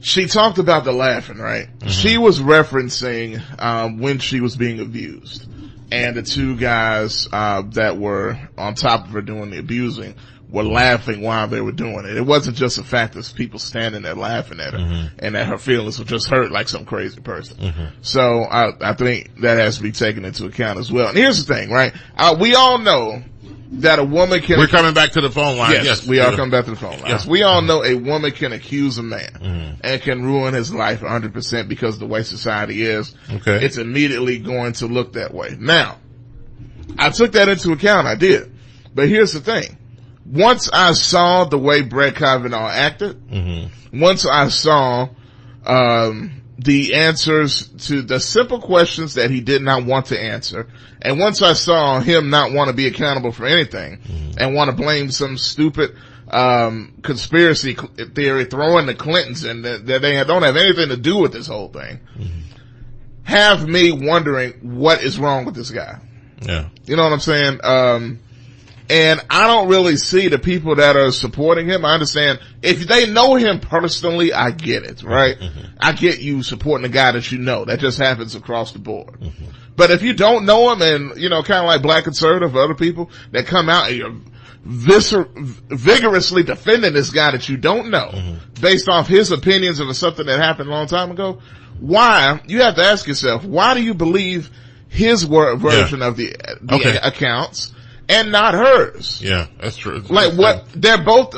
she talked about the laughing, right? Mm-hmm. She was referencing, when she was being abused. And the two guys, that were on top of her doing the abusing were laughing while they were doing it. It wasn't just the fact that people standing there laughing at her mm-hmm. and that her feelings were just hurt like some crazy person. Mm-hmm. So I think that has to be taken into account as well. And here's the thing, right? We all know that a woman can... We're coming back to the phone line. Yes, we are coming back to the phone line. Yes. We all know a woman can accuse a man mm-hmm. and can ruin his life 100% because the way society is. Okay. It's immediately going to look that way. Now, I took that into account. I did. But here's the thing. Once I saw the way Brett Kavanaugh acted, mm-hmm. once I saw the answers to the simple questions that he did not want to answer, and once I saw him not want to be accountable for anything mm-hmm. and want to blame some stupid conspiracy theory throwing the Clintons in that they don't have anything to do with this whole thing, mm-hmm. have me wondering what is wrong with this guy. Yeah. You know what I'm saying? And I don't really see the people that are supporting him. I understand if they know him personally, I get it, right? Mm-hmm. I get you supporting a guy that you know. That just happens across the board. Mm-hmm. But if you don't know him and, you know, kind of like Black Conservative or other people that come out and you're vigorously defending this guy that you don't know mm-hmm. based off his opinions of something that happened a long time ago, why, you have to ask yourself, why do you believe his version of the accounts and not hers? Yeah, that's true. Like what, they're both,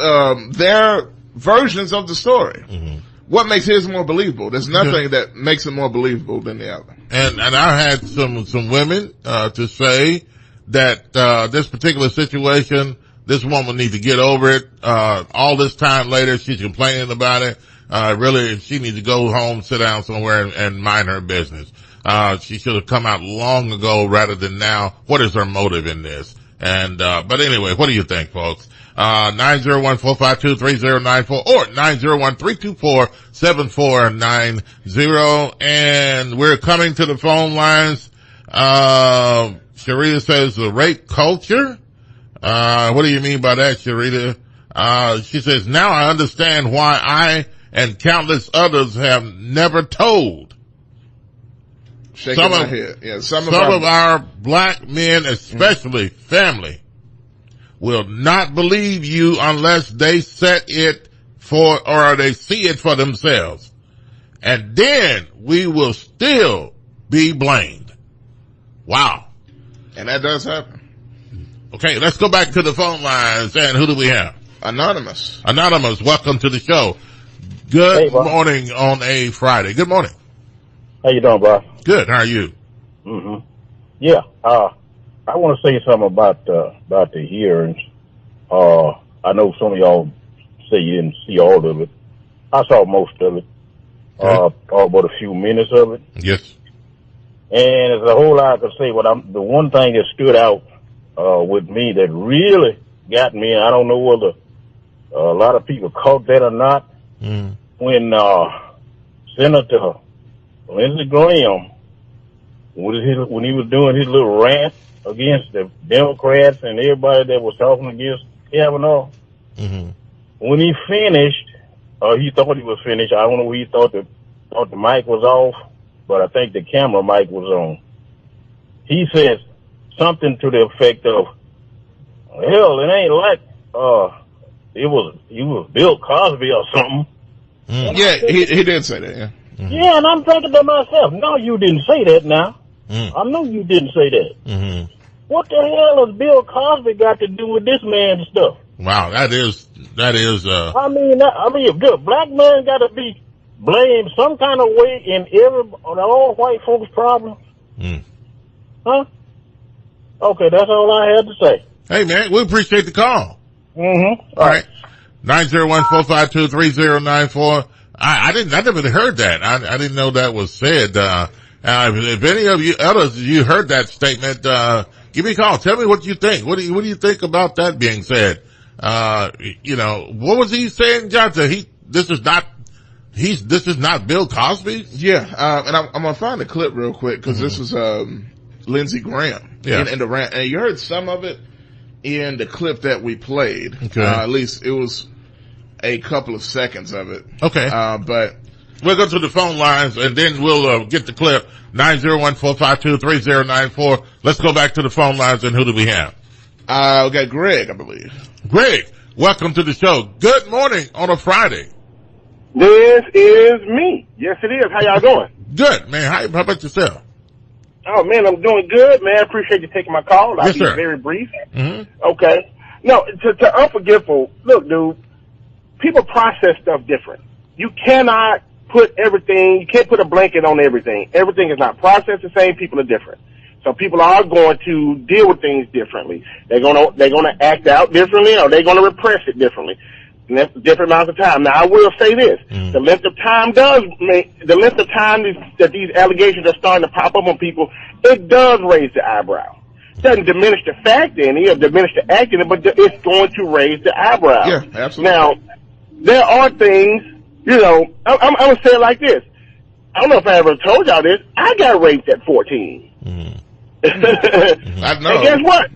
their versions of the story. Mm-hmm. What makes his more believable? There's nothing that makes it more believable than the other. And I had some women, to say that, this particular situation, this woman needs to get over it. All this time later, she's complaining about it. Really, she needs to go home, sit down somewhere and mind her business. She should have come out long ago rather than now. What is her motive in this? And, but anyway, what do you think, folks? 901-452-3094 or 901-324-7490. And we're coming to the phone lines. Sharita says the rape culture. What do you mean by that, Sharita? She says, now I understand why I and countless others have never told. Some of our black men, especially family, will not believe you unless they set it for, or they see it for themselves. And then we will still be blamed. Wow. And that does happen. Okay, let's go back to the phone lines. And who do we have? Anonymous, welcome to the show. Good morning on a Friday. Good morning. How you doing, bro? Good. How are you? Mm-hmm. Yeah. I want to say something about the hearings. I know some of y'all say you didn't see all of it. I saw most of it. Okay. About a few minutes of it. Yes. And there's a whole lot I could say, but the one thing that stood out with me that really got me, and I don't know whether a lot of people caught that or not, when Senator Lindsey Graham, when he was doing his little rant against the Democrats and everybody that was talking against Kavanaugh, when he finished, he thought he was finished. I don't know he thought the mic was off, but I think the camera mic was on. He said something to the effect of, hell, it ain't like it was Bill Cosby or something. Yeah, he did say that, yeah. Yeah, and I'm thinking to myself, no, you didn't say that now. I know you didn't say that. What the hell has Bill Cosby got to do with this man's stuff? Wow, that is. I mean, if the black man got to be blamed some kind of way in all white folks' problems. Huh? Okay, that's all I had to say. Hey, man, we appreciate the call. All right. 901-452-3094. I never heard that. I didn't know that was said. If any of you others, you heard that statement, give me a call. Tell me what you think. What do you think about that being said? What was he saying, Johnson? This is not Bill Cosby? Yeah. And I'm going to find the clip real quick because this was, Lindsey Graham. Yeah. In the rant. And you heard some of it in the clip that we played. Okay. At least it was a couple of seconds of it. Okay. But We'll go to the phone lines and then we'll get the clip. 901-452-3094. Let's go back to the phone lines, and who do we have? We got Greg, I believe. Greg, welcome to the show. Good morning on a Friday. This is me. Yes, it is. How y'all doing? Good, man. How about yourself? Oh, man, I'm doing good, man. I appreciate you taking my call. I'll be very brief. Okay. No, to unforgivable, look, dude, people process stuff different. You cannot put everything, you can't put a blanket on everything. Everything is not processed the same. People are different. So people are going to deal with things differently. They're gonna act out differently, or they're gonna repress it differently. And that's different amounts of time. Now, I will say this. The length of time that these allegations are starting to pop up on people, it does raise the eyebrow. It doesn't diminish the fact any or diminish the act in it, but it's going to raise the eyebrow. Yeah, absolutely. Now, there are things, you know, I'm going to say it like this. I don't know if I ever told y'all this. I got raped at 14. I know. And guess what?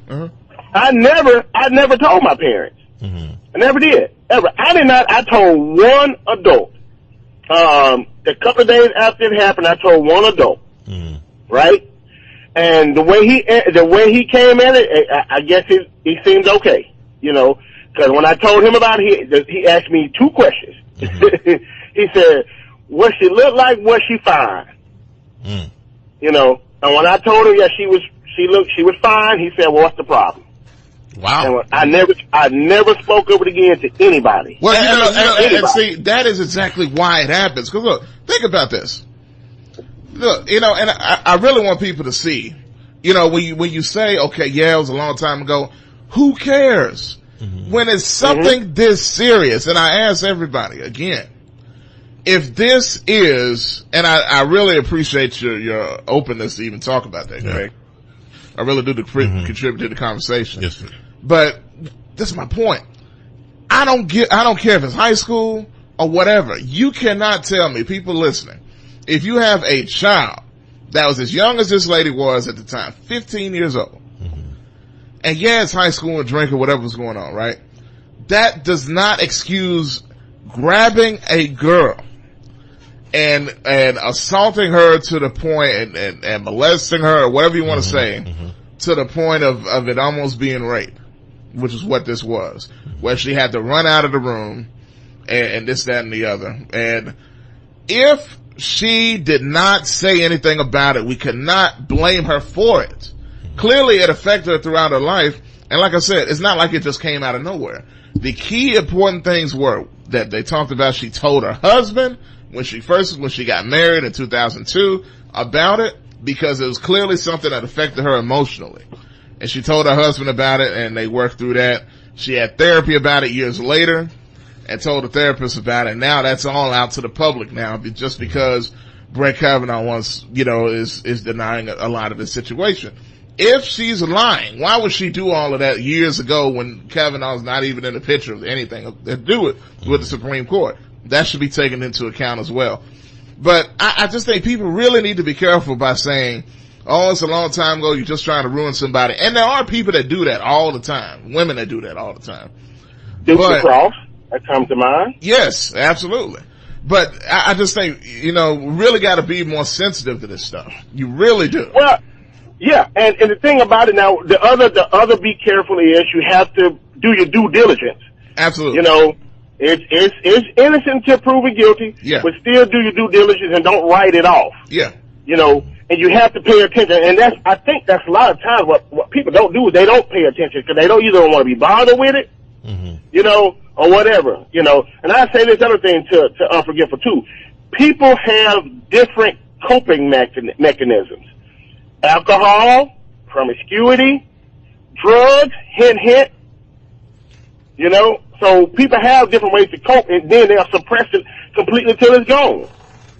I never told my parents. I never did. Ever. I told one adult. A couple of days after it happened, I told one adult. Right? And the way he came at it, I guess he seemed okay. You know, because when I told him about it, he asked me two questions. He said, what she look like, was she fine? You know, and when I told him, she was fine, he said, well, what's the problem? Wow. And I never spoke of it again to anybody. Well, and see, that is exactly why it happens. Because look, think about this. Look, you know, and I really want people to see, you know, when you say, okay, yeah, it was a long time ago, who cares? When it's something this serious, and I ask everybody again, if this is, and I really appreciate your openness to even talk about that, Greg. I really do contribute to the conversation. Yes, sir. But this is my point. I don't care if it's high school or whatever. You cannot tell me, people listening, if you have a child that was as young as this lady was at the time, 15 years old, and it's high school and drink or whatever was going on, right? That does not excuse grabbing a girl and assaulting her to the point and molesting her or whatever you want to say to the point of it almost being rape, which is what this was, where she had to run out of the room and this, that, and the other. And if she did not say anything about it, we could not blame her for it. Clearly it affected her throughout her life. And like I said, it's not like it just came out of nowhere. The key important things were that they talked about, she told her husband when she got married in 2002 about it, because it was clearly something that affected her emotionally. And she told her husband about it, and they worked through that. She had therapy about it years later and told the therapist about it. Now that's all out to the public now, just because Judge Kavanaugh is denying a lot of the situation. If she's lying, why would she do all of that years ago when Kavanaugh's not even in the picture of anything to do it with the Supreme Court? That should be taken into account as well. But I just think people really need to be careful by saying, oh, it's a long time ago, you're just trying to ruin somebody. And there are people that do that all the time. Women that do that all the time. Dukes Cross, that comes to mind. Yes, absolutely. But I just think, really got to be more sensitive to this stuff. You really do. Well, yeah, and the thing about it now, the other be careful is you have to do your due diligence. Absolutely. It's innocent till proven guilty, but still do your due diligence and don't write it off. Yeah. And you have to pay attention. And I think that's a lot of times what people don't do is they don't pay attention because they don't either want to be bothered with it, or whatever, And I say this other thing to unforgivable too. People have different coping mechanisms. Alcohol, promiscuity, drugs, hint, So people have different ways to cope, and then they'll suppress it completely till it's gone.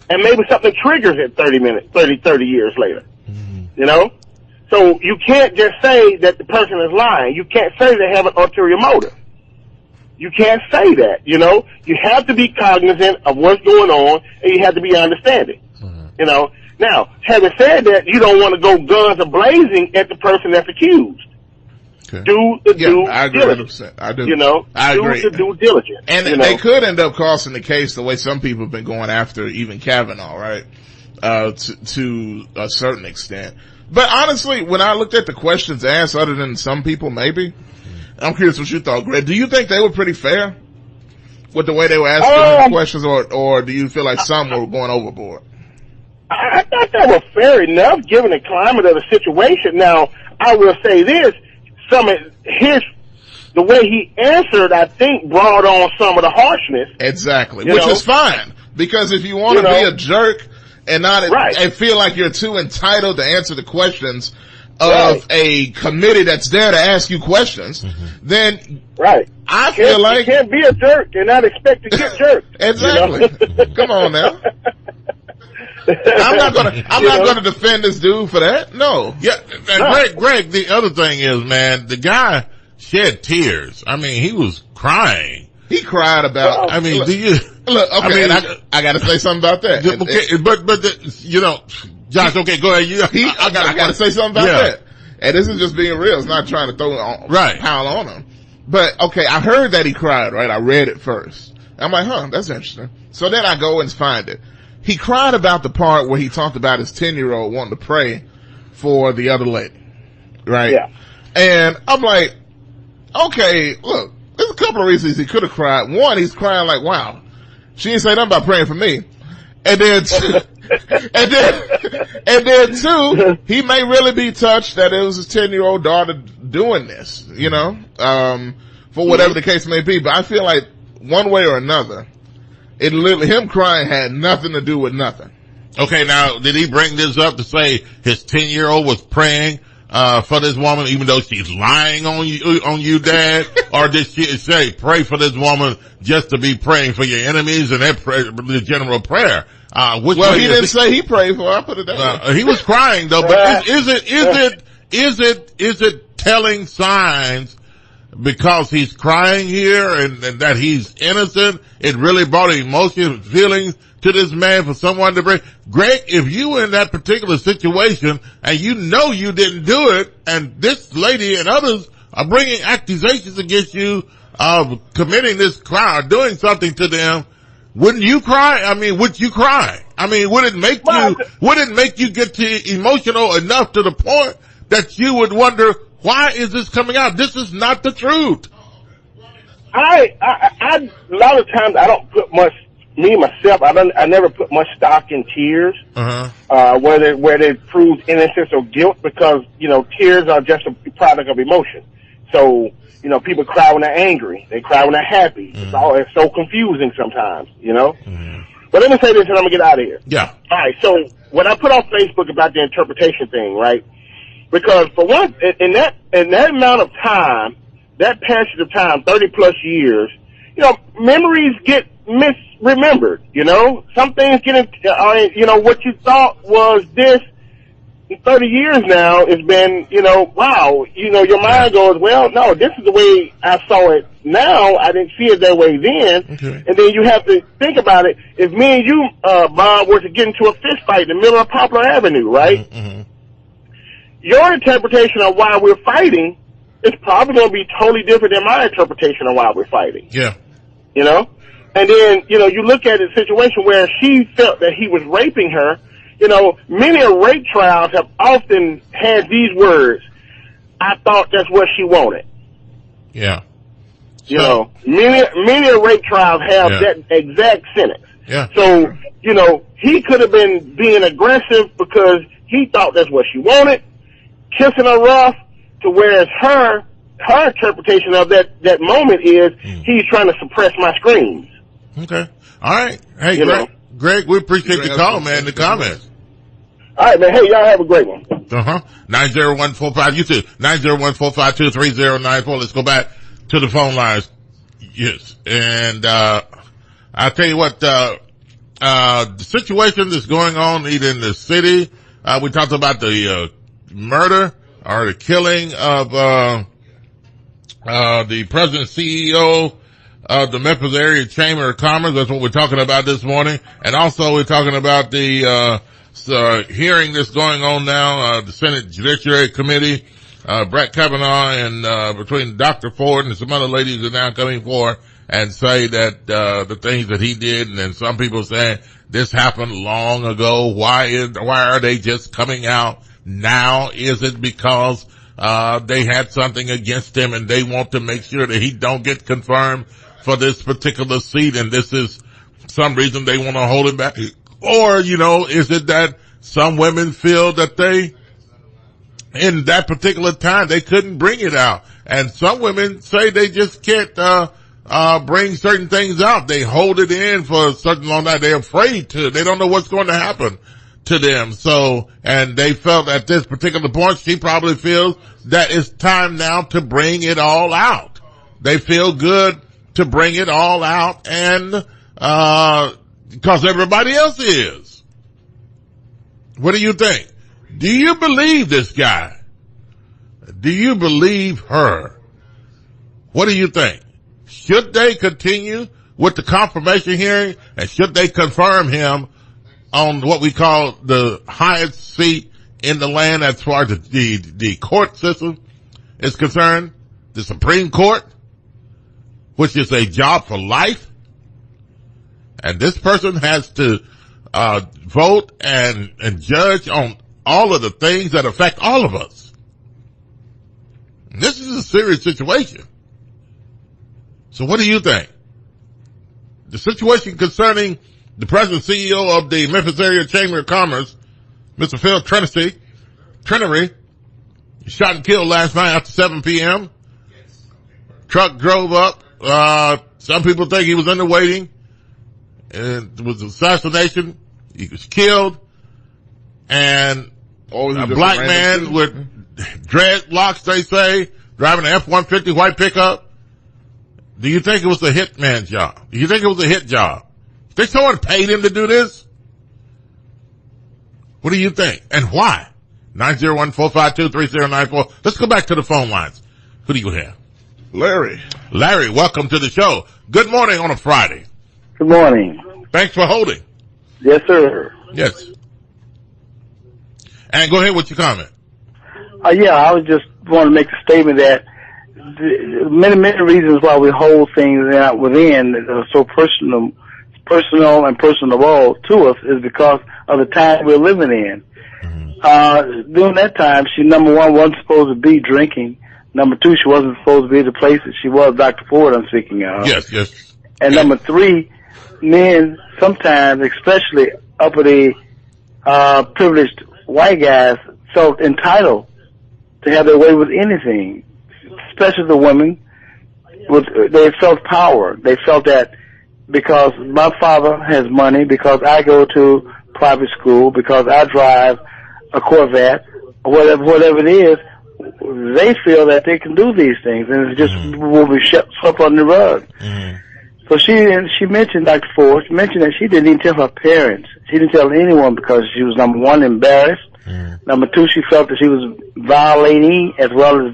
And maybe something triggers it 30 years later. So you can't just say that the person is lying. You can't say they have an ulterior motive. You can't say that, You have to be cognizant of what's going on, and you have to be understanding, Now, having said that, you don't want to go guns a-blazing at the person that's accused. Okay. Do the due I agree diligence. 100%. I do. You know, I agree. Do the due diligence. And they could end up costing the case the way some people have been going after even Kavanaugh, right? To a certain extent. But honestly, when I looked at the questions asked, other than some people maybe, I'm curious what you thought, Greg. Do you think they were pretty fair with the way they were asking questions, or do you feel like some were going overboard? I thought they were fair enough given the climate of the situation. Now, I will say this, the way he answered, I think, brought on some of the harshness. Exactly. Which is fine. Because if you want to be a jerk and and feel like you're too entitled to answer the questions of a committee that's there to ask you questions, then I feel like you can't be a jerk and not expect to get jerked. Exactly. Come on now. I'm not gonna defend this dude for that. No. Yeah. And Greg, the other thing is, man, the guy shed tears. I mean, he was crying. He cried about, I gotta say something about that. Okay, but you know, Josh, okay, go ahead. I gotta say something about that. And this is just being real. It's not trying to throw pile on him. But okay, I heard that he cried, right? I read it first. I'm like, that's interesting. So then I go and find it. He cried about the part where he talked about his 10-year-old wanting to pray for the other lady. Right? Yeah. And I'm like, okay, look, there's a couple of reasons he could have cried. One, he's crying like, wow, she didn't say nothing about praying for me. And then, and then two, he may really be touched that it was his 10-year-old daughter doing this, you know, for whatever the case may be. But I feel like one way or another, him crying had nothing to do with nothing. Okay, now, did he bring this up to say his 10-year-old was praying for this woman, even though she's lying on you, Dad? Or did she say, pray for this woman just to be praying for your enemies and the general prayer? He didn't say he prayed for her. I put it that way. He was crying though, but is it telling signs because he's crying here and that he's innocent? It really brought emotional feelings to this man for someone to bring. Greg, if you were in that particular situation and you know you didn't do it, and this lady and others are bringing accusations against you of committing this crime or doing something to them, wouldn't you cry? I mean, would you cry? I mean, would it make you get emotional enough to the point that you would wonder, why is this coming out? This is not the truth. A lot of times I don't put much, myself, I never put much stock in tears, where they prove innocence or guilt, because, you know, tears are just a product of emotion. So, you know, people cry when they're angry. They cry when they're happy. It's so confusing sometimes, you know? But let me say this and I'm gonna get out of here. Yeah. Alright, so when I put on Facebook about the interpretation thing, right? Because for one, in that amount of time, that passage of time, 30 plus years, you know, memories get misremembered, you know? Some things get, you know, what you thought was this, 30 years now, it's been, you know, wow, you know, your mind goes, well, no, this is the way I saw it now. I didn't see it that way then. Okay. And then you have to think about it. If me and you, Bob, were to get into a fist fight in the middle of Poplar Avenue, right? Your interpretation of why we're fighting is probably going to be totally different than my interpretation of why we're fighting. Yeah. You know? And then, you know, you look at a situation where she felt that he was raping her. You know, many rape trials have often had these words, I thought that's what she wanted. Yeah. You know, many rape trials have that exact sentence. Yeah. So, you know, he could have been being aggressive because he thought that's what she wanted, kissing her rough, to whereas her interpretation of that moment is he's trying to suppress my screams. Okay. All right. Hey, Greg, we appreciate the call, man, the comments. All right, man. Hey, y'all have a great one. 90145, you too. 901-452-3094. Let's go back to the phone lines. Yes. And, I'll tell you what, the situation that's going on either in the city, we talked about the, murder or the killing of, the president CEO of the Memphis Area Chamber of Commerce. That's what we're talking about this morning. And also we're talking about the, hearing that's going on now, the Senate Judiciary Committee, Brett Kavanaugh and, between Dr. Ford and some other ladies are now coming forward and say that, the things that he did, and then some people saying this happened long ago. Why are they just coming out now? Is it because, they had something against him and they want to make sure that he don't get confirmed for this particular seat, and this is some reason they want to hold him back? Or, is it that some women feel that in that particular time, they couldn't bring it out? And some women say they just can't, bring certain things out. They hold it in for a certain long time. They're afraid to. They don't know what's going to happen to them. So, and they felt at this particular point, she probably feels that it's time now to bring it all out. They feel good to bring it all out, and, because everybody else is. What do you think? Do you believe this guy? Do you believe her? What do you think? Should they continue with the confirmation hearing, and should they confirm him on what we call the highest seat in the land as far as the court system is concerned, the Supreme Court, which is a job for life? And this person has to vote and judge on all of the things that affect all of us. And this is a serious situation. So what do you think? The situation concerning the president and CEO of the Memphis Area Chamber of Commerce, Mr. Phil Trenery, shot and killed last night after 7 p.m. Truck drove up. Some people think he was in the waiting. And it was assassination. He was killed. And a black man with dreadlocks, they say, driving an F-150 white pickup. Do you think it was a hitman job? Do you think it was a hit job? Think someone paid him to do this? What do you think? And why? 901-452-3094. Let's go back to the phone lines. Who do you have? Larry, welcome to the show. Good morning on a Friday. Good morning. Thanks for holding. Yes, sir. Yes. And go ahead with your comment. Yeah, I was just want to make a statement that many reasons why we hold things out within that are so personal and personable to us is because of the time we're living in. Mm-hmm. During that time, she, number one, wasn't supposed to be drinking. Number two, she wasn't supposed to be the place that she was, Dr. Ford I'm speaking of. Yes. And number three, men sometimes, especially uppity, privileged white guys, felt entitled to have their way with anything, especially the women. They felt power. They felt that because my father has money, because I go to private school, because I drive a Corvette, or whatever it is, they feel that they can do these things, and it just will be swept under the rug. Mm-hmm. So she mentioned, Dr. Ford, she mentioned that she didn't even tell her parents. She didn't tell anyone because she was, number one, embarrassed. Mm-hmm. Number two, she felt that she was violating as well as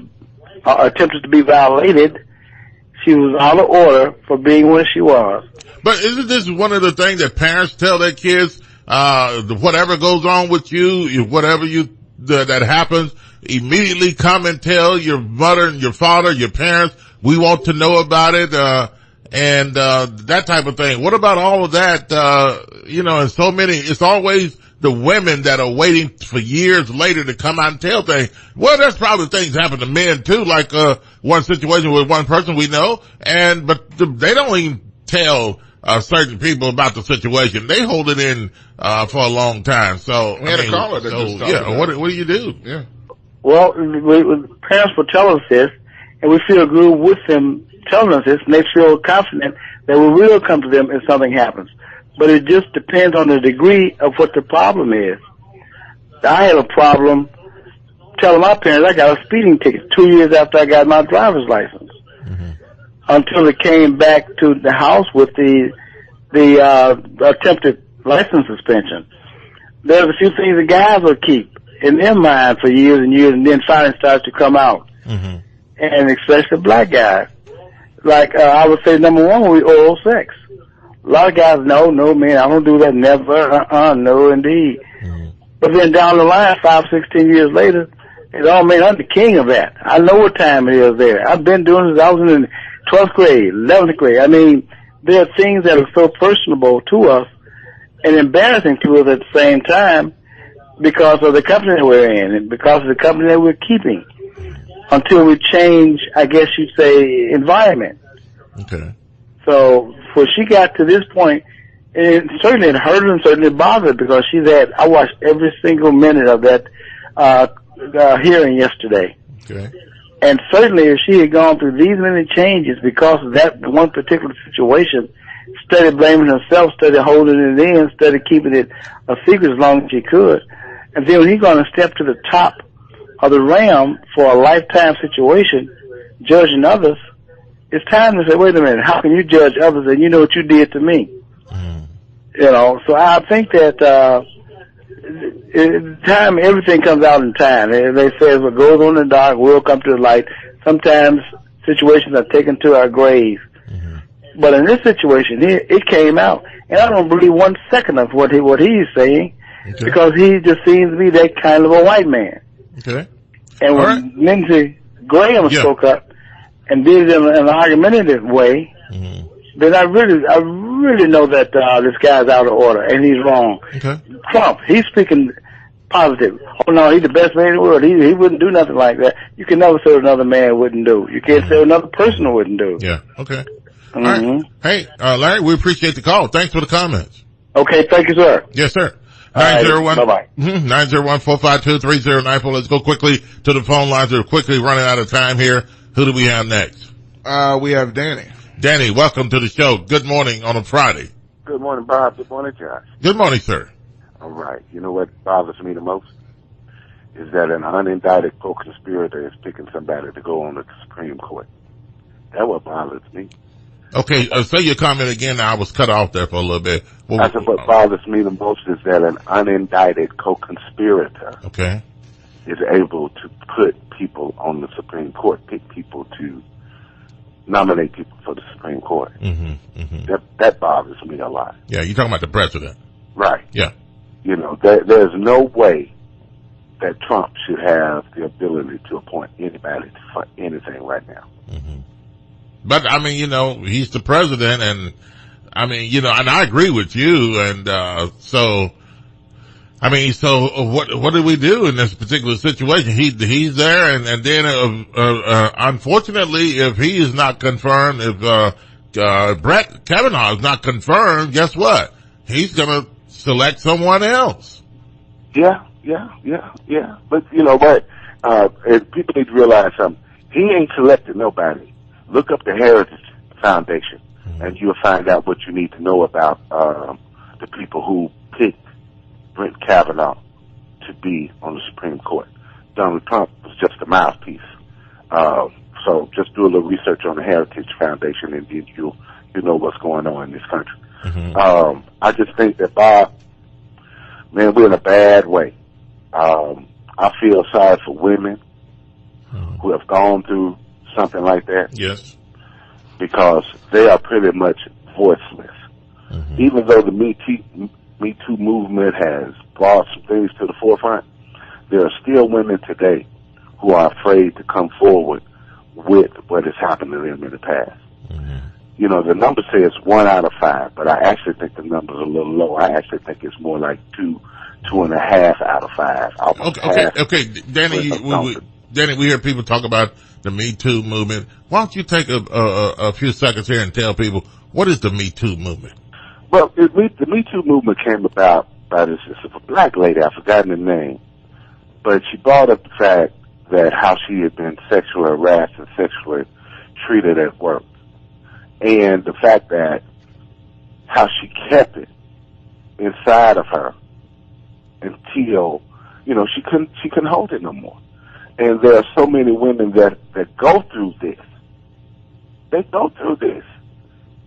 attempted to be violated. She was out of order for being where she was. But isn't this one of the things that parents tell their kids, whatever goes on with you, whatever that happens, immediately come and tell your mother and your father, your parents, we want to know about it, and that type of thing. What about all of that, and so many, it's always the women that are waiting for years later to come out and tell things. Well, there's probably things happen to men too, like, one situation with one person we know, but they don't even tell, certain people about the situation. They hold it in, for a long time. So, we had a caller that just talked about what do you do? Yeah. Well, parents will tell us this, and we feel good with them telling us this, and they feel confident that we will come to them if something happens. But it just depends on the degree of what the problem is. I had a problem telling my parents I got a speeding ticket 2 years after I got my driver's license. Mm-hmm. Until it came back to the house with the attempted license suspension. There's a few things the guys will keep in their mind for years and years, and then finally starts to come out. Mm-hmm. And especially black guys. Like, I would say, number one, oral sex. A lot of guys, no, man, I don't do that, never, no, indeed. Mm-hmm. But then down the line, 5, 16 years later, It all mean I'm the king of that. I know what time it is there. I've been doing this. I was in the 12th grade, 11th grade. I mean, there are things that are so personable to us and embarrassing to us at the same time because of the company that we're in and because of the company that we're keeping until we change, I guess you'd say, environment. Okay. So when she got to this point, it certainly hurt her and certainly bothered her because I watched every single minute of that hearing yesterday. Okay. And certainly if she had gone through these many changes because of that one particular situation, instead of blaming herself, instead of holding it in, instead of keeping it a secret as long as she could, and then when you're going to step to the top of the ram for a lifetime situation, judging others, it's time to say, wait a minute, how can you judge others and you know what you did to me? You know, so I think that time, everything comes out in time. They say what goes on in the dark will come to the light. Sometimes situations are taken to our grave. But in this situation, it came out. And I don't believe 1 second of what he's saying because he just seems to be that kind of a white man. Okay. And when Lindsey Graham spoke up and did it in an argumentative way, then I really know that this guy's out of order and he's wrong. Okay. Trump, he's speaking positive. Oh no, he's the best man in the world. He wouldn't do nothing like that. You can never say what another man wouldn't do. You can't say what another person wouldn't do. Yeah. Okay. All right. Hey, Larry, we appreciate the call. Thanks for the comments. Okay, thank you, sir. Yes, sir. 901 bye-bye. 901-452-3094. Let's go quickly to the phone lines. We're quickly running out of time here. Who do we have next? We have Danny. Danny, welcome to the show. Good morning on a Friday. Good morning, Bob. Good morning, Josh. Good morning, sir. All right. You know what bothers me the most? Is that an unindicted co-conspirator is picking somebody to go on the Supreme Court. That's what bothers me. Okay, say your comment again. I was cut off there for a little bit. I said what bothers me the most is that an unindicted co-conspirator is able to put people on the Supreme Court, pick people to nominate people for the Supreme Court. That bothers me a lot. Yeah, you're talking about the president. Right. Yeah. You know, there's no way that Trump should have the ability to appoint anybody for anything right now. But, I mean, you know, he's the president and, I mean, you know, and I agree with you and, so what do we do in this particular situation? He's there and then, unfortunately, if he is not confirmed, if, Brett Kavanaugh is not confirmed, guess what? He's gonna select someone else. Yeah. But you know what? People need to realize something. He ain't selected nobody. Look up the Heritage Foundation and you'll find out what you need to know about, the people who picked Brett Kavanaugh to be on the Supreme Court. Donald Trump was just a mouthpiece. So just do a little research on the Heritage Foundation and then you'll know what's going on in this country. I just think that, Bob, man, we're in a bad way. I feel sorry for women who have gone through something like that. Yes. Because they are pretty much voiceless. Even though the Me Too movement has brought some things to the forefront, there are still women today who are afraid to come forward with what has happened to them in the past. You know, the number says 1 out of 5, but I actually think the number's a little low. I actually think it's more like 2.5 out of 5. Okay. Danny, we hear people talk about the Me Too movement. Why don't you take a few seconds here and tell people, what is the Me Too movement? Well, the Me Too movement came about by this a black lady, I've forgotten her name, but she brought up the fact that how she had been sexually harassed and sexually treated at work. And the fact that how she kept it inside of her until, you know, she couldn't hold it no more. And there are so many women that go through this. They go through this.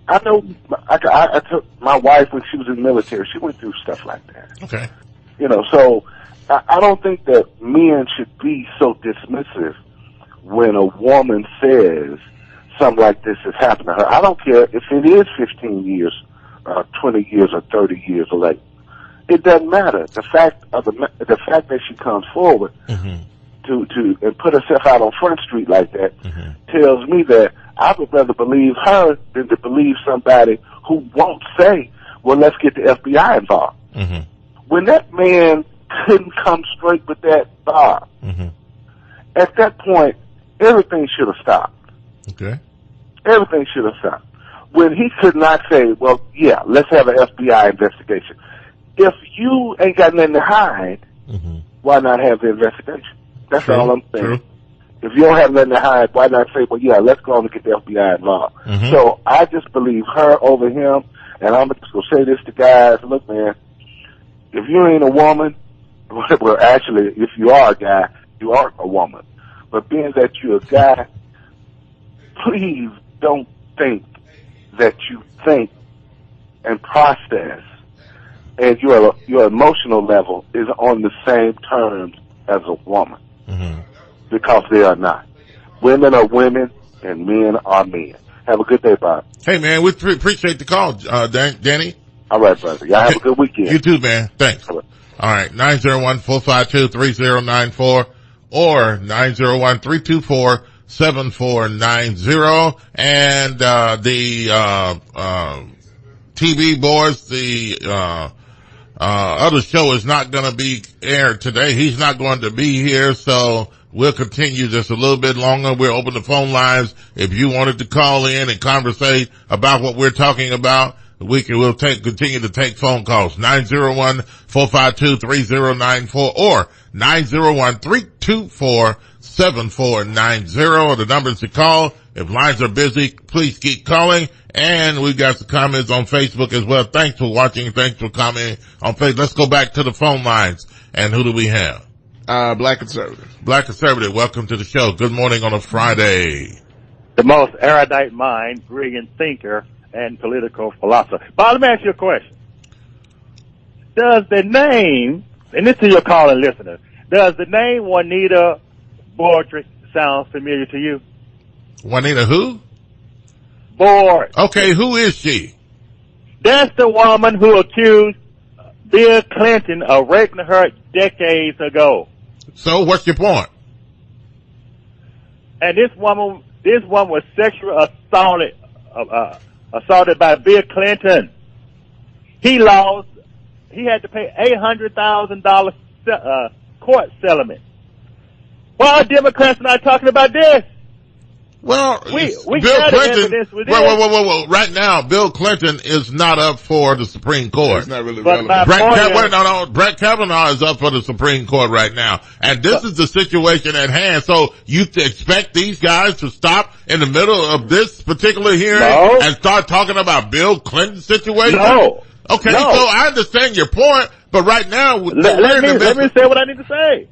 I know, I took my wife when she was in the military, she went through stuff like that. Okay. You know, so I don't think that men should be so dismissive when a woman says something like this has happened to her. I don't care if it is 15 years, 20 years, or 30 years, or like, it doesn't matter. The fact that she comes forward, and put herself out on Front Street like that tells me that I would rather believe her than to believe somebody who won't say, well, let's get the FBI involved. When that man couldn't come straight with that bar, at that point, everything should have stopped. Okay. Everything should have stopped. When he could not say, well, yeah, let's have an FBI investigation. If you ain't got nothing to hide, why not have the investigation? That's all I'm saying. True. If you don't have nothing to hide, why not say, well, yeah, let's go on and get the FBI involved. So I just believe her over him, and I'm just going to say this to guys. Look, man, if you ain't a woman, well, actually, if you are a guy, you aren't a woman. But being that you're a guy, please don't think that you think and process and your emotional level is on the same terms as a woman. Because they are not. Women are women and men are men. Have a good day, Bob. Hey, man, we appreciate the call, Danny. All right, brother. Y'all have a good weekend. You too, man. Thanks. All right, 901-452-3094 or 901-324-7490. And the TV boys, the other show is not going to be aired today. He's not going to be here, so we'll continue just a little bit longer. We'll open the phone lines. If you wanted to call in and conversate about what we're talking about, we'll continue to take phone calls. 901-452-3094 or 901-324-7490 are the numbers to call. If lines are busy, please keep calling. And we've got some comments on Facebook as well. Thanks for watching. Thanks for commenting on Facebook. Let's go back to the phone lines. And who do we have? Black Conservative. Black Conservative, welcome to the show. Good morning on a Friday. The most erudite mind, brilliant thinker, and political philosopher. Bob, let me ask you a question. Does the name, and this is your calling listener, does the name Juanita Bordrick sound familiar to you? Juanita who? Bordrick. Okay, who is she? That's the woman who accused Bill Clinton of raping her decades ago. So what's your point? And this woman was sexually assaulted by Bill Clinton. He had to pay $800,000 court settlement. Why are Democrats not talking about this? Well, we Bill Clinton, whoa. Right now, Bill Clinton is not up for the Supreme Court. It's not really relevant. Brett Kavanaugh is up for the Supreme Court right now. And this is the situation at hand. So you expect these guys to stop in the middle of this particular hearing and start talking about Bill Clinton's situation? No. Okay, so I understand your point, but right now, let me say what I need to say.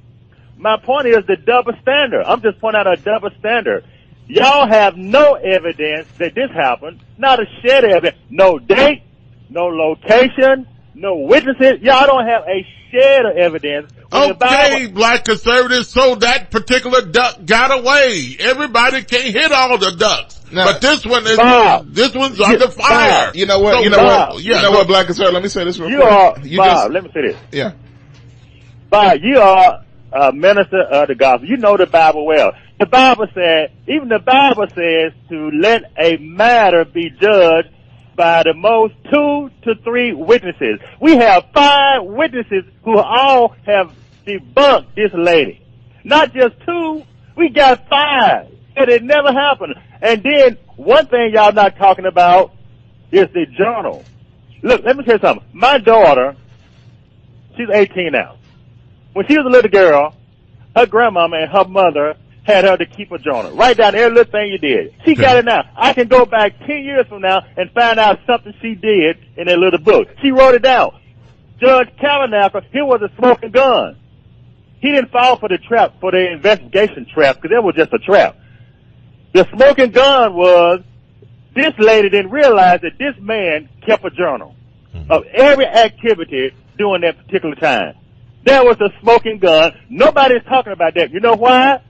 My point is the double standard. I'm just pointing out a double standard. Y'all have no evidence that this happened, not a shred of evidence, no date, no location, no witnesses. Y'all don't have a shred of evidence. Okay, Black Conservatives, so that particular duck got away. Everybody can't hit all the ducks. No, but this one's under fire. Bob, you know what, Black Conservative, let me say this real quick. Let me say this. Yeah. Bob, you are a minister of the gospel. You know the Bible well. The Bible says to let a matter be judged by the most 2 to 3 witnesses. We have 5 witnesses who all have debunked this lady. Not just 2, we got 5. And it never happened. And then one thing y'all not talking about is the journal. Look, let me tell you something. My daughter, she's 18 now. When she was a little girl, her grandmama and her mother had her to keep a journal. Write down every little thing you did. She got it now. I can go back 10 years from now and find out something she did in that little book. She wrote it down. Judge Kavanaugh, he was a smoking gun. He didn't fall for the trap, for the investigation trap, because that was just a trap. The smoking gun was this lady didn't realize that this man kept a journal of every activity during that particular time. That was a smoking gun. Nobody's talking about that. You know why?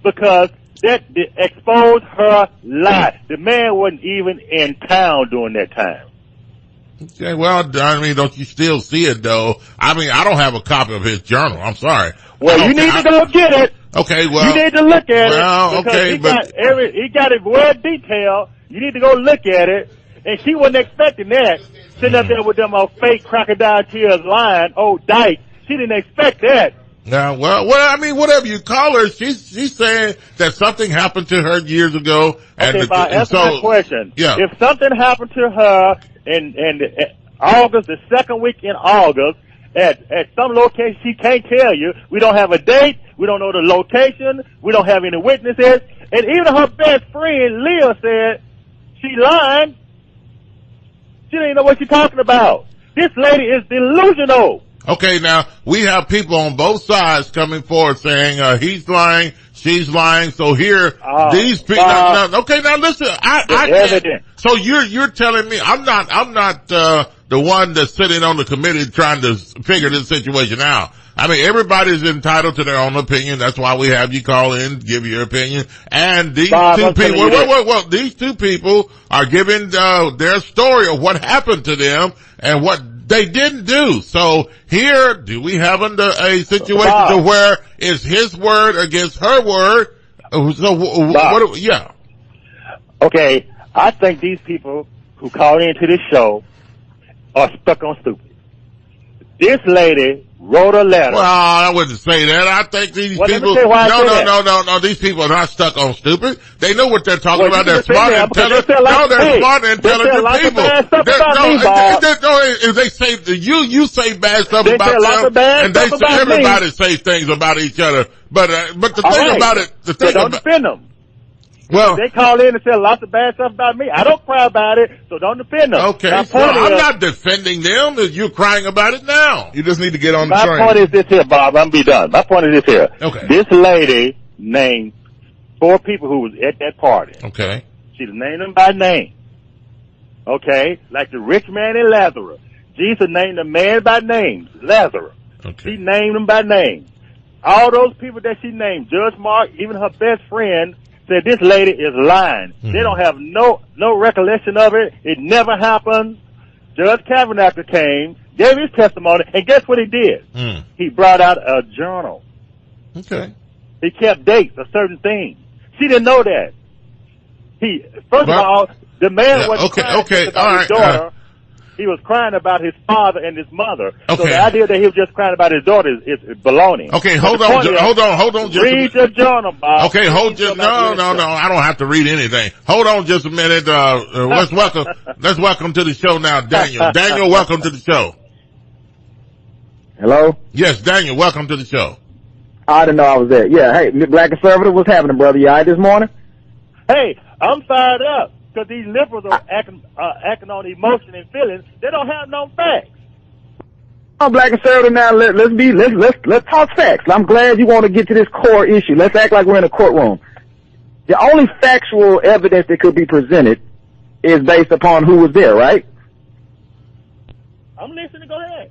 Because that exposed her lie. The man wasn't even in town during that time. Okay, well, I mean, don't you still see it though? I mean, I don't have a copy of his journal. I'm sorry. Well, you need to go get it. Okay, well. You need to look at it. Okay, he got it well detailed. You need to go look at it. And she wasn't expecting that. Sitting up there with them fake crocodile tears lying, old dyke. She didn't expect that. Yeah, well, I mean, whatever you call her, she's saying that something happened to her years ago. And okay, answer my question. Yeah. If something happened to her in August, the second week in August, at some location she can't tell you, we don't have a date, we don't know the location, we don't have any witnesses, and even her best friend, Leah, said she lying. She didn't know what she's talking about. This lady is delusional. Okay, now, we have people on both sides coming forward saying, he's lying, she's lying, so here, these people, okay, now listen, I can't, so you're telling me, I'm not, the one that's sitting on the committee trying to figure this situation out. I mean, everybody's entitled to their own opinion. That's why we have you call in, give your opinion. And these two people, these two people are giving, their story of what happened to them and what they didn't do. So here, do we have a situation to where it's his word against her word? So yeah. Okay, I think these people who call into this show are stuck on stupid. This lady wrote a letter. Well, I wouldn't say that. I think these people, no, these people are not stuck on stupid. They know what they're talking about. They're smart and intelligent. They're smart and intelligent people. If they say, you say bad stuff about them, and they say everybody say things about each other. But the thing about it, don't defend them. Well, they call in and say lots of bad stuff about me. I don't cry about it, so don't defend them. Okay, so I'm not defending them. You're crying about it now. You just need to get on the train. My point is this here, Bob. I'm be done. My point is this here. Okay. This lady named 4 people who was at that party. Okay. She named them by name. Okay? Like the rich man and Lazarus. Jesus named the man by name, Lazarus. Okay. She named them by name. All those people that she named, Judge Mark, even her best friend, said this lady is lying. Mm-hmm. They don't have no recollection of it. It never happened. Judge Kavanaugh came, gave his testimony, and guess what he did? He brought out a journal. Okay. He kept dates of certain things. She didn't know that. First of all, the man wasn't crying about his daughter. He was crying about his father and his mother. Okay. So the idea that he was just crying about his daughter is baloney. Okay, hold on. Just read your journal, Bob. Okay, no, I don't have to read anything. Hold on just a minute. Let's welcome to the show now, Daniel. Daniel, welcome to the show. Hello? Yes, Daniel, welcome to the show. I didn't know I was there. Yeah, hey, Black Conservative, what's happening, brother? You all right this morning? Hey, I'm fired up. Because these liberals are acting on emotion and feelings. They don't have no facts. Oh, Black Conservative, now let's talk facts. I'm glad you want to get to this core issue. Let's act like we're in a courtroom. The only factual evidence that could be presented is based upon who was there, right? I'm listening. Go ahead.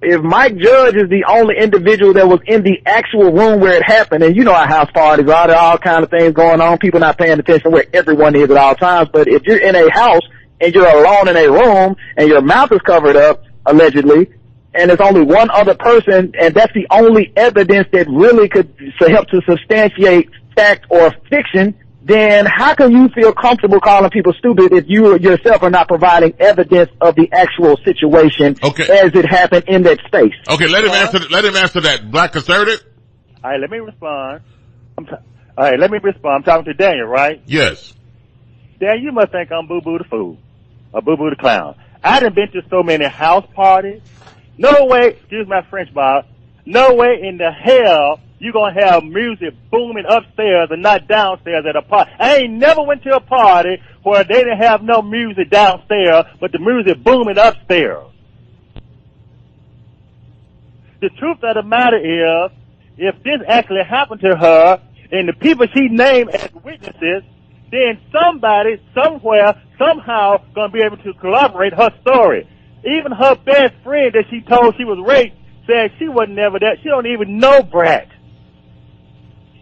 If Mike Judge is the only individual that was in the actual room where it happened, and you know how house parties are, there are all kind of things going on, people not paying attention where everyone is at all times, but if you're in a house and you're alone in a room and your mouth is covered up, allegedly, and there's only one other person, and that's the only evidence that really could help to substantiate fact or fiction, then how can you feel comfortable calling people stupid if you yourself are not providing evidence of the actual situation as it happened in that space? Okay, let him answer that. Black Conservative? All right, let me respond. I'm talking to Daniel, right? Yes. Daniel, you must think I'm Boo-Boo the Fool, or Boo-Boo the Clown. I done been to so many house parties. No way, excuse my French, Bob, no way in the hell you gonna have music booming upstairs and not downstairs at a party. I ain't never went to a party where they didn't have no music downstairs, but the music booming upstairs. The truth of the matter is, if this actually happened to her, and the people she named as witnesses, then somebody, somewhere, somehow gonna be able to corroborate her story. Even her best friend that she told she was raped said she was never that. She don't even know Brat.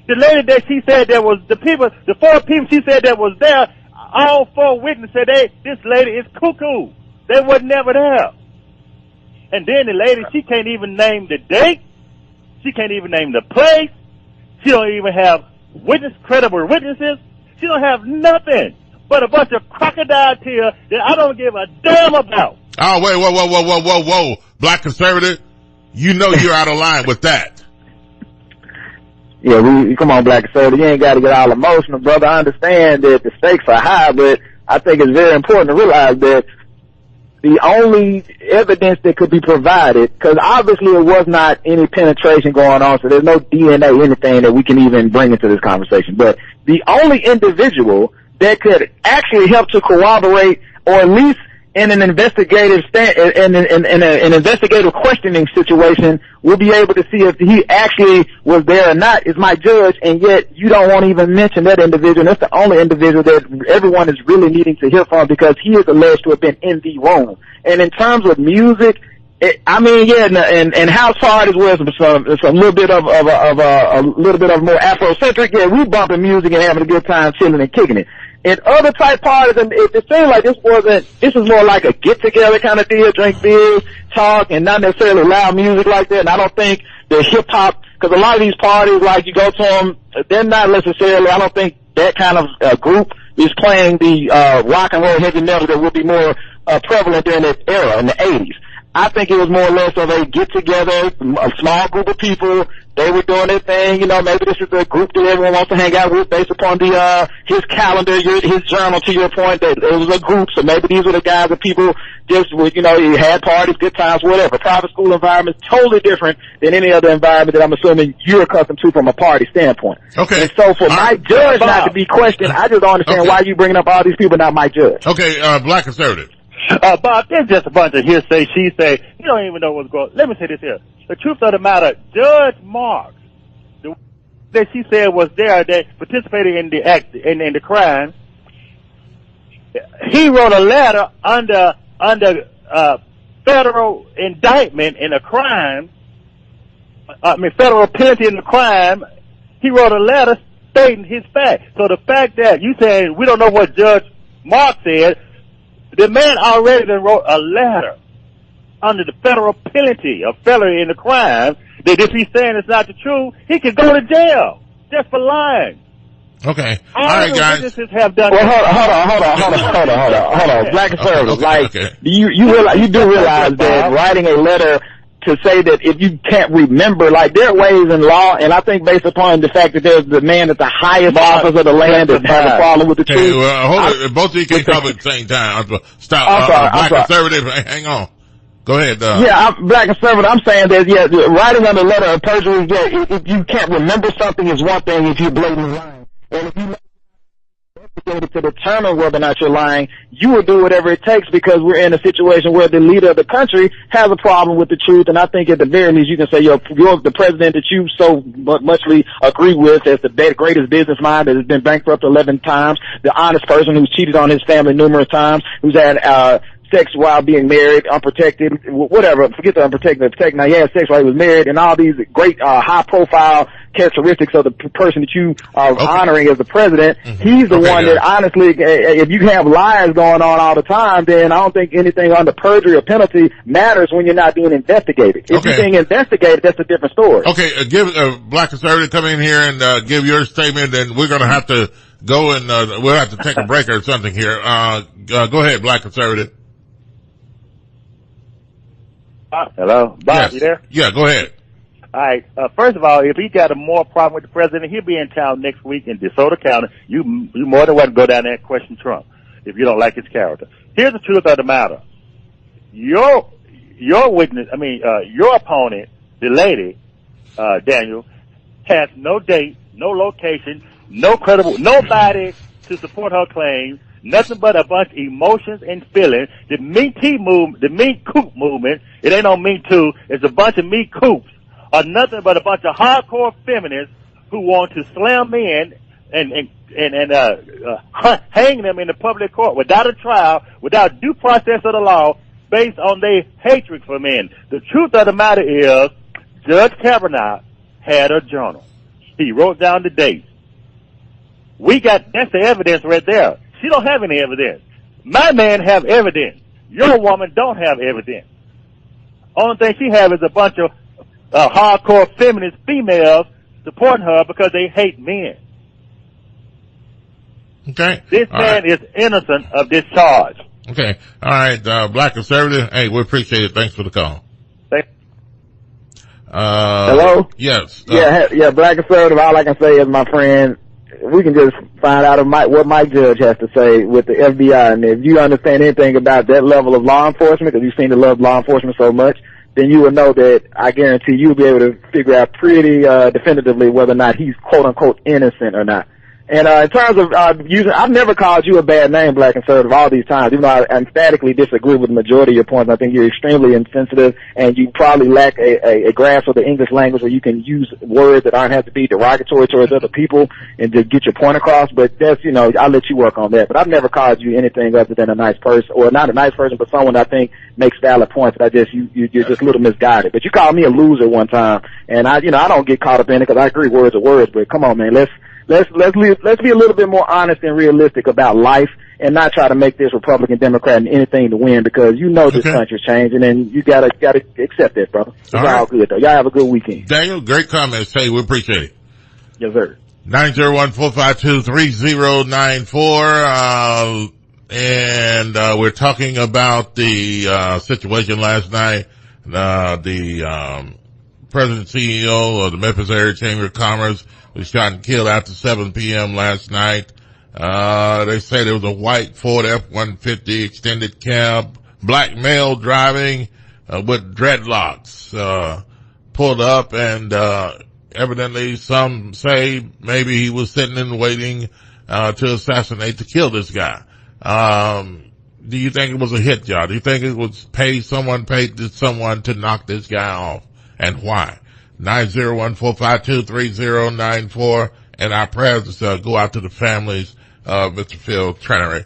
The lady that she said there was, the 4 people she said that was there, all 4 witnesses said this lady is cuckoo. They was never there. And then the lady, she can't even name the date. She can't even name the place. She don't even have credible witnesses. She don't have nothing but a bunch of crocodile tears that I don't give a damn about. Oh, wait, whoa. Black conservative, you know you're out of line with that. Yeah, come on, Black conservative. You ain't got to get all emotional, brother. I understand that the stakes are high, but I think it's very important to realize that the only evidence that could be provided, because obviously it was not any penetration going on, so there's no DNA, anything that we can even bring into this conversation. But the only individual that could actually help to corroborate, or at least in an investigative in an investigative questioning situation, we'll be able to see if he actually was there or not, is my judge, and yet you don't want to even mention that individual. That's the only individual that everyone is really needing to hear from, because he is alleged to have been in the room. And in terms of music, and house parties where it's a little bit of a little bit of more Afrocentric, yeah, we bumping music and having a good time, chilling and kicking it. In other type parties, and it seemed like this was more like a get-together kind of deal, drink beers, talk, and not necessarily loud music like that. And I don't think the hip-hop, because a lot of these parties, like you go to them, they're not necessarily, I don't think that kind of group is playing the rock and roll heavy metal that would be more prevalent during that era in the 80s. I think it was more or less of a get-together, a small group of people. They were doing their thing. You know, maybe this is a group that everyone wants to hang out with based upon his calendar, his journal, to your point, that it was a group. So maybe these were the guys that people just would, you had parties, good times, whatever. Private school environment is totally different than any other environment that I'm assuming you're accustomed to from a party standpoint. Okay. And so for my judge not to be questioned, I just don't understand why you bringing up all these people, not my judge. Okay, Black conservative. Bob, there's just a bunch of hearsay, she say. You don't even know what's going on. Let me say this here. The truth of the matter, Judge Marks, that she said was there, that participated in the act, in the crime, he wrote a letter under federal indictment in a crime, federal penalty in the crime. He wrote a letter stating his fact. So the fact that you say we don't know what Judge Marks said, the man already wrote a letter under the federal penalty of felony in the crime, that if he's saying it's not the truth, he could go to jail just for lying. Okay. All right, guys. Witnesses have done hold on. Black conservative, you do realize that writing a letter to say that if you can't remember, like, there are ways in law, and I think based upon the fact that there's the man at the highest office of the land that has a problem with the truth. Hold on. Both of you can't cover at the same time. Stop. I'm sorry. Conservative, hang on. Go ahead. Black conservative, I'm saying that, writing on a letter of perjury, if you can't remember something is one thing if you're blatantly lying. And if you to determine whether or not you're lying, you will do whatever it takes, because we're in a situation where the leader of the country has a problem with the truth. And I think at the very least you can say you're the president that you so muchly agree with as the greatest business mind that has been bankrupt 11 times, the honest person who's cheated on his family numerous times, who's had sex while being married, unprotected, whatever, forget the unprotected, now he had sex while he was married, and all these great high profile characteristics of the person that you are honoring as the president. He's the one that honestly, if you have lies going on all the time, then I don't think anything under perjury or penalty matters when you're not being investigated. If you're being investigated, that's a different story. Okay, give Black conservative come in here and give your statement, and we're gonna have to go and we'll have to take a break or something here. Go ahead, Black conservative. Hello? Bob, you there? Yeah, go ahead. All right. First of all, if he got a more problem with the president, he'll be in town next week in DeSoto County. You more than welcome to go down there and question Trump if you don't like his character. Here's the truth of the matter. Your witness, your opponent, the lady, Daniel, has no date, no location, no credible, nobody to support her claims. Nothing but a bunch of emotions and feelings. The Me Too movement, the Me Coop movement, it ain't no Me Too, it's a bunch of Me Coops, are nothing but a bunch of hardcore feminists who want to slam men and hang them in the public court without a trial, without due process of the law, based on their hatred for men. The truth of the matter is, Judge Kavanaugh had a journal. He wrote down the dates. That's the evidence right there. She don't have any evidence. My man have evidence. Your woman don't have evidence. Only thing she have is a bunch of hardcore feminist females supporting her because they hate men. Okay. This man is innocent of this charge. Okay. All right. Black conservative. Hey, we appreciate it. Thanks for the call. Hello? Yes. Yeah, black conservative, all I can say is, my friend, we can just find out what Mike Judge has to say with the FBI. And if you understand anything about that level of law enforcement, because you seem to love law enforcement so much, then you will know that I guarantee you'll be able to figure out pretty definitively whether or not he's quote-unquote innocent or not. And in terms of I've never called you a bad name, black conservative, all these times, even though I emphatically disagree with the majority of your points. I think you're extremely insensitive, and you probably lack a grasp of the English language where you can use words that aren't have to be derogatory towards other people and to get your point across. But that's, I'll let you work on that. But I've never called you anything other than a nice person, or not a nice person, but someone I think makes valid points. That you're just a little misguided. But you called me a loser one time, and I don't get caught up in it because I agree words are words. But come on, man, let's be a little bit more honest and realistic about life, and not try to make this Republican Democrat and anything to win, because this country's changing, and you gotta accept that, brother. It's all good though. Y'all have a good weekend. Daniel, great comments. Hey, we appreciate it. Yes, sir. 901-452-3094. And we're talking about the situation last night. The President CEO of the Memphis Area Chamber of Commerce was shot and killed after 7 p.m. last night. They say there was a white Ford F-150 extended cab, black male driving, with dreadlocks, pulled up, and, evidently some say maybe he was sitting and waiting, to kill this guy. Do you think it was a hit job? Do you think it was paid someone to knock this guy off? And why? 901-452-3094, and our prayers go out to the families of Mr. Phil Trenery.